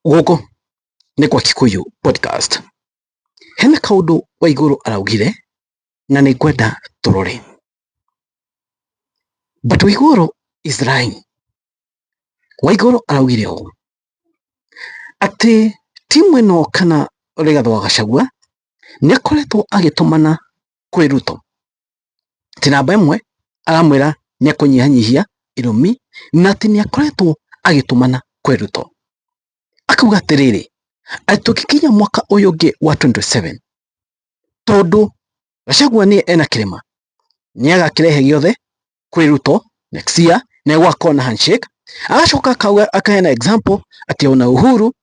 Guko ni kwa Kikuyu podcast. Hena kaundu Waiguru araugire na ni kwenda turore. But Waiguru is lying. Waiguru araugire o ati timu ino kana Rigathi wa Gachagua ni akoretwo agitumana kwi Ruto. Ti namba imwe aramwira ni akunyihanyihia irumi na ati ni akoretwo agitumana kwi Ruto. Akauga atiriri atukikinya mwaka uyu ungi wa 27 tondu Gachagua ni ena kirima ni agakirehe giothe kwi Ruto next year na gwako na handshake. Agacoka akauga akaheana example ati ona Uhuru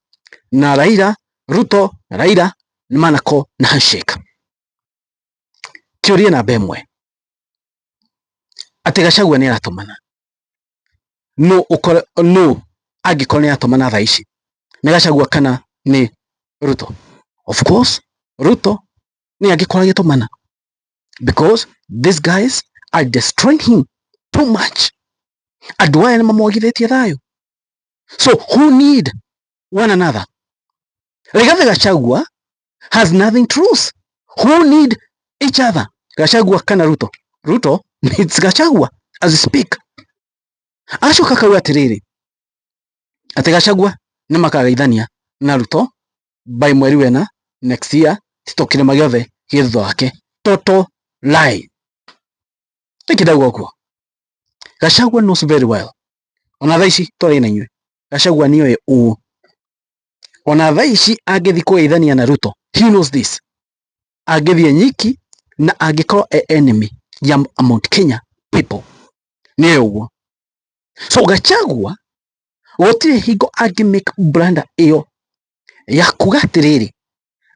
na Raila, Ruto na Raila ni manako na handshake. Kiuria namba imwe ati Gachagua ni aratumana no angikorwo ni aratumana thaa ici ni Gachagua kana ni Ruto. Of course Ruto ni angikorwo agitumana because these guys are destroying him too much. Andu aya ni mamwagithitie thayo, so who need one another? Rigathi Gachagua has nothing to lose. Who need each other? Gachagua kana Ruto? Ruto needs Gachagua as we speak. Acoka kauga atiriri ati Gachagua ni makagaithania na Ruto by mweri wena next year titokirema giothe githutha wake. Total lie. Tikidagwa kwa Gachagua knows very well. Ona thaa ici tore na inywe Gachagua niyo u ona thaa ici angithi kugeithania na Ruto, he knows this. Angithi nyiki na angikorwo enemy ya Mount Kenya people niyo uguo. So Gachagua gutire hingo angi make blanda iyo ya kuga atiriri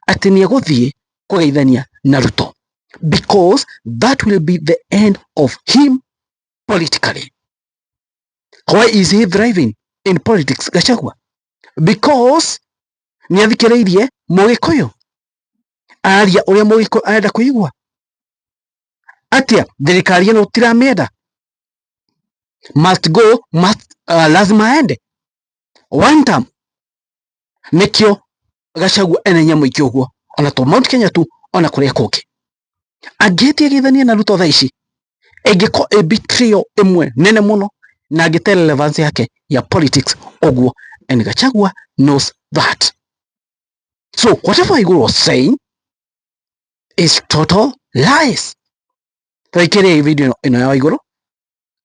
ati ni aguthie kugeithania na Ruto, because that will be the end of him politically. Why is he thriving in politics, Gachagua? Because ni athikireirie Mugikuyu aria uria Mugikuyu arenda kuigua atia thirikari ino tiramenda must go lazima ende one time. Nikio Gachagua enenya muiki uguo ona to Mount Kenya tu ona kuria kungi angitie githania na Ruto thaa ici engiko betrayal imwe nene muno na angite relevance yake ya politics uguo, and Gachagua knows that. So whatever Waiguru was saying is total lies. Kaikere video ino ya Waiguru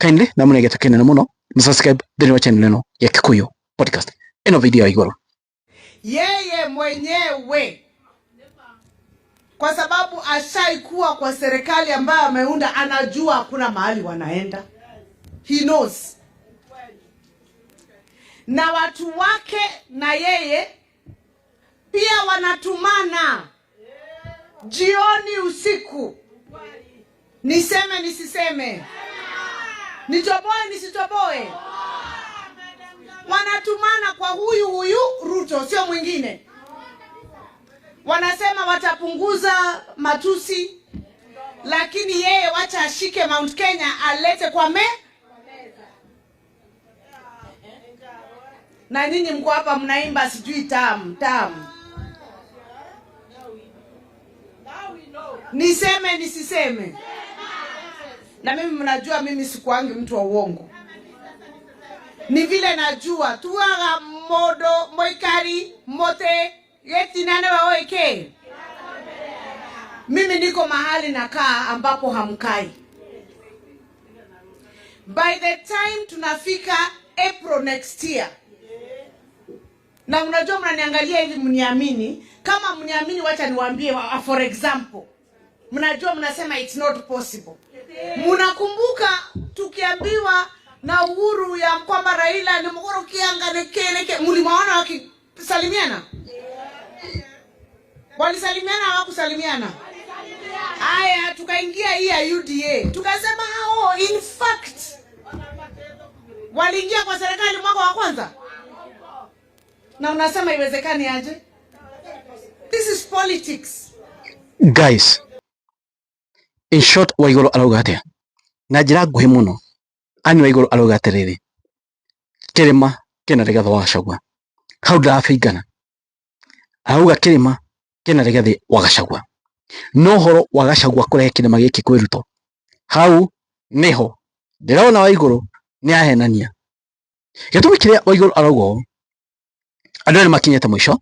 kindly na munegeta kenene muno subscribe thini wa channel ino ya Kikuyu podcast. Ino video ya Waiguru yeye mwenyewe, kwa sababu ashaikuwa kwa serikali ambayo ameunda, anajua hakuna mahali wanaenda. He knows. Na watu wake na yeye pia wanatumana jioni usiku. Niseme nisiseme, nitoboe nisitoboe, wanatumana kwa huyu Ruto, sio mwingine. Wanasema watapunguza matusi, lakini yeye wacha ashike Mount Kenya alete kwa meza. Na nyinyi mko hapa mnaimba sijui tamu. Niseme nisiseme, na mimi mnajua mimi sikuangi mtu wa uongo. Ni vile najua tuaga modo moikari mote yeti nane waoike. Mimi niko mahali nakaa ambapo hamkai. By the time tunafika April next year, na mnajua mnaniangalia hivi mniamini, kama mniamini wacha niwaambie for example. Mnajua mnasema it's not possible. Mnakumbuka tukiambiwa na Uhuru ya kwamba Raila ni mgoro kianga neke mlimaona wakisalimiana? Walisalimiana hawakusalimiana? Haya, tukaingia hii ya UDA. Tukasema hao in fact waliingia kwa serikali mwaka wa kwanza. Na unasema iwezekani aje? This is politics. Guys, in short, Waiguru arauga atia na njira nguhi muno. Ani Waiguru arauga atiriri kirima kina Rigathi wa Gachagua hau ndafingana auga kirima kina Rigathi wa Gachagua no horo wa Gachagua kurehe kirima giki kwĩ Ruto hau niho ndirona Waiguru ni ahenania gitumi kiria Waiguru arauga andu ni makinyete mwisho.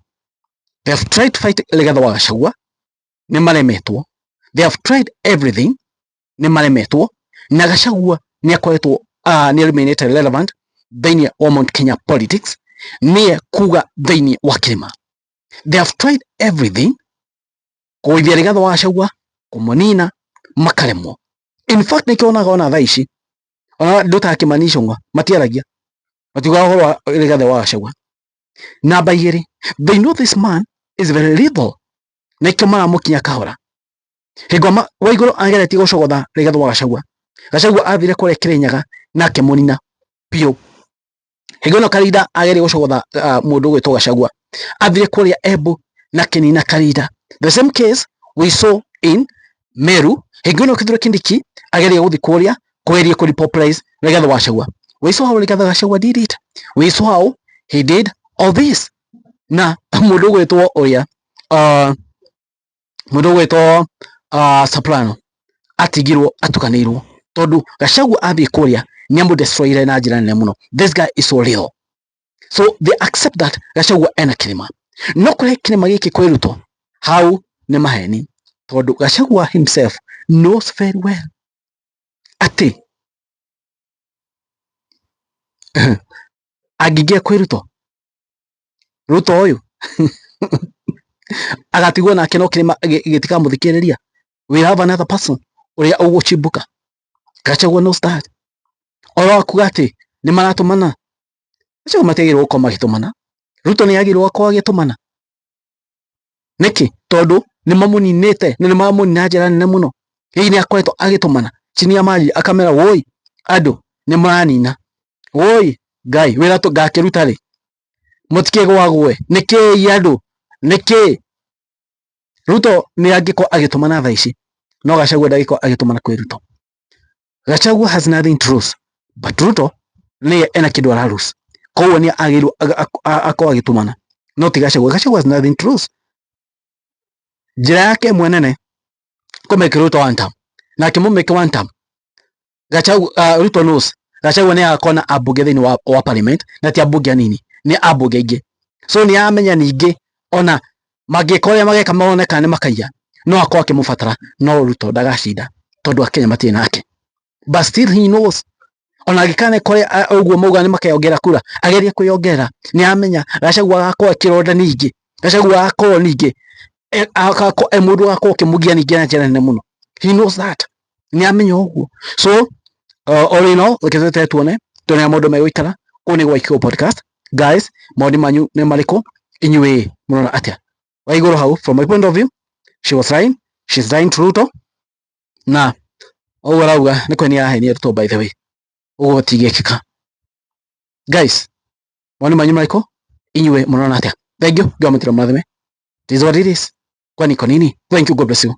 They have tried to fight Rigathi wa Gachagua ni maremetwo. They have tried everything ni maremetwo na Gachagua ni akoretwo ni remained relevant thĩinĩ wa Mount Kenya politics ni kuga thĩinĩ wa kirima. They have tried everything kuithia Rigathi wa Gachagua kumunina makaremwo. In fact nikionaga ona thaa ici ona Dr. Kimani Ichung'wa matiaragia matiugaga horo wa Rigathi wa Gachagua. Namba igĩrĩ, they know this man is very lethal. Nikio maramukinya kahora. Higoma Waiguru ageretie gucogotha Rigathi wa Gachagua. Gachagua athire kũrĩa Kirinyaga na akĩmunina piũ. Higono Karinda ageretie gucogotha mũndũ gwĩtwo Gachagua. Athire kũrĩa Embu na kĩnina Karinda. The same case we saw in Meru. Higono Kithure Kindiki ageretie gũthi kũrĩa kũgeria kũrepopularize Rigathi wa Gachagua. We saw how Rigathi wa Gachagua did it. We saw how he did all this. Na mũndũ gwĩtwo ũrĩa mũndũ gwĩtwo Soprano atigirwo atukanĩirwo tondu Gachagua athie kũrĩa nĩamu destroyire na njĩra nene mũno. This guy is so real. So they accept that Gachagua ena kirima. No kũrĩa kirima gĩkĩ kwĩ Ruto hau nĩ maheni tondu Gachagua himself knows very well ati angĩgia kwĩ Ruto ũyũ agatigwo nake no kirima gĩtikamũthikĩrĩria. We have another person uria ũgũchimbuka. Gachagua knows that. Oro akuga ati ni maratumana. Gachagua matigirwo gũkorwo magĩtumana. Ruto ni agirwo gũkorwo agĩtumana. Niki tondu ni mamuninite ni mamunina njĩra nene mũno. Hihi ni akoretwo agĩtumana. Chini ya maji akamera woi andu ni maranina. Woi Ngai wĩra ngakĩruta rĩ. Mutikĩgwagwe niki andu niki Ruto ni angĩkorwo agĩtumana thaa ici no Gachagua ndagĩkorwo agĩtumana kwĩ Ruto. Gachagua has nothing to lose but Ruto ni ena kĩndũ ara lose. Koguo ni agĩrwo akorwo agĩtumana no ti Gachagua. Gachagua has nothing to lose. Njĩra yake mwenene kũmeke Ruto one term na akĩmũmeke one term. Gachagua Ruto knows Gachagua ni akona abunge thĩinĩ wa parliament na ti abunge anini ni abunge aingĩ. So ni amenya ningĩ ona mangĩkorwo mageka maoneka nĩ makaiya no akorwo akĩmũbatara no Ruto ndagacinda tondu Akenya matirĩ nake. But still he knows ona gĩkane kore ũguo mauga nĩ makeyongera kura agerie kwĩyongera ni amenya Gachagua agakorwo akĩronda ningĩ. Gachagua agakorwo ningĩ mũndũ agakorwo akĩmugia ningĩ na njĩra nene mũno. He knows that. Ni amenya ũguo. So all in all rekete tuone maũndũ megũikara kũu nĩ Gwaikio podcast. Guys, maũndũ manyu nĩ marĩkũ inyuĩ mũrona atĩa? Waiguru hau from my point of view she's lying to Ruto na ũguo arauga nĩ kwenye ahenia Ruto by the way ũguo tigĩkĩka. Guys, maũndũ manyu marĩkũ inyuĩ mũrona atĩa? Thank you. Ngai amũtĩre mwathime. This is what it is. Kwani konini? Thank you. God bless you.